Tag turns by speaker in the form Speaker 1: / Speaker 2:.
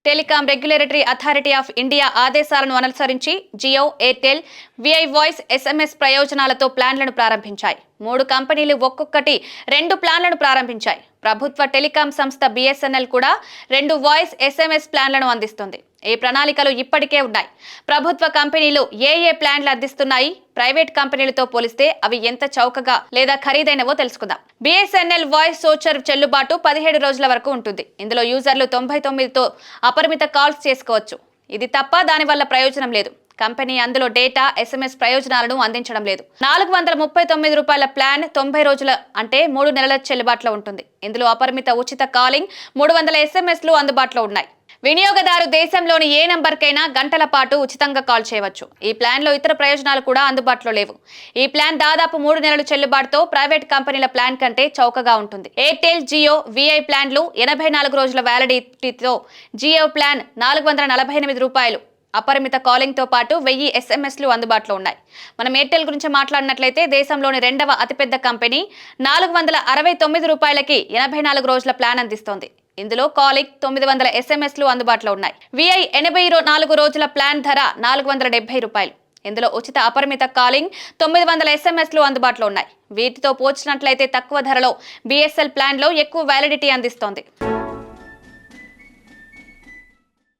Speaker 1: Telecom regulatory authority of India ఆదేశాలను అనుసరించి Jio, Airtel, Vi voice, SMS ప్రయోజనాలతో ప్లాన్లను ప్రారంభించాయి. 3 కంపెనీలు ఒక్కొక్కటి 2 ప్లాన్లను ప్రారంభించాయి. ప్రభుత్వ టెలికాం సంస్థ BSNL కూడా 2 వాయిస్, SMS ప్లాన్లను అందిస్తుంది. ఈ ప్రణాళికలు ఇప్పటికే ఉన్నాయి. ప్రభుత్వ కంపెనీలు ఏ ప్లాన్లు అందిస్తున్నాయి, ప్రైవేట్ కంపెనీలతో పోలిస్తే అవి ఎంత చౌకగా లేదా ఖరీదైనవో తెలుసుకుందాం. BSNL వాయిస్ సోచర్ చెల్లుబాటు 17 రోజుల వరకు ఉంటుంది. ఇందులో యూజర్లు 99తో అపరిమిత కాల్స్ చేసుకోవచ్చు. ఇది తప్ప దానివల్ల ప్రయోజనం లేదు. కంపెనీ అందులో డేటా, SMS ప్రయోజనాలను అందించడం లేదు. 439 రూపాయల ప్లాన్ 90 రోజుల అంటే 3 నెలల చెల్లుబాటులో ఉంటుంది. ఇందులో అపరిమిత ఉచిత కాలింగ్, 300 SMSలు అందుబాటులో ఉన్నాయి. వినియోగదారు దేశంలోని ఏ నంబర్కైనా గంటల పాటు ఉచితంగా కాల్ చేయవచ్చు. ఈ ప్లాన్లో ఇతర ప్రయోజనాలు కూడా అందుబాటులో లేవు. ఈ ప్లాన్ దాదాపు 3 నెలల చెల్లుబాటుతో ప్రైవేట్ కంపెనీల ప్లాన్ కంటే చౌకగా ఉంటుంది. ఎయిర్టెల్, జియో, విఐ ప్లాన్లు 84 రోజుల వ్యాలిడిటీతో. జియో ప్లాన్ 448 రూపాయలు. అపరిమిత కాలింగ్ తో పాటు 1000 SMSలు అందుబాటులో ఉన్నాయి. మనం ఎయిర్టెల్ గురించి మాట్లాడినట్లయితే దేశంలోని 2వ అతిపెద్ద కంపెనీ 469 రూపాయలకి 84 రోజుల ప్లాన్ అందిస్తోంది. ఇందులో కాలింగ్, 900 SMSలు అందుబాటులో ఉన్నాయి. విఐ 84 రోజుల ప్లాన్ ధర 470 రూపాయలు. ఇందులో ఉచిత అపరిమిత కాలింగ్, 900 SMSలు అందుబాటులో ఉన్నాయి. వీటితో పోల్చినట్లయితే తక్కువ ధరలో BSNL ప్లాన్లో ఎక్కువ వ్యాలిడిటీ అందిస్తోంది.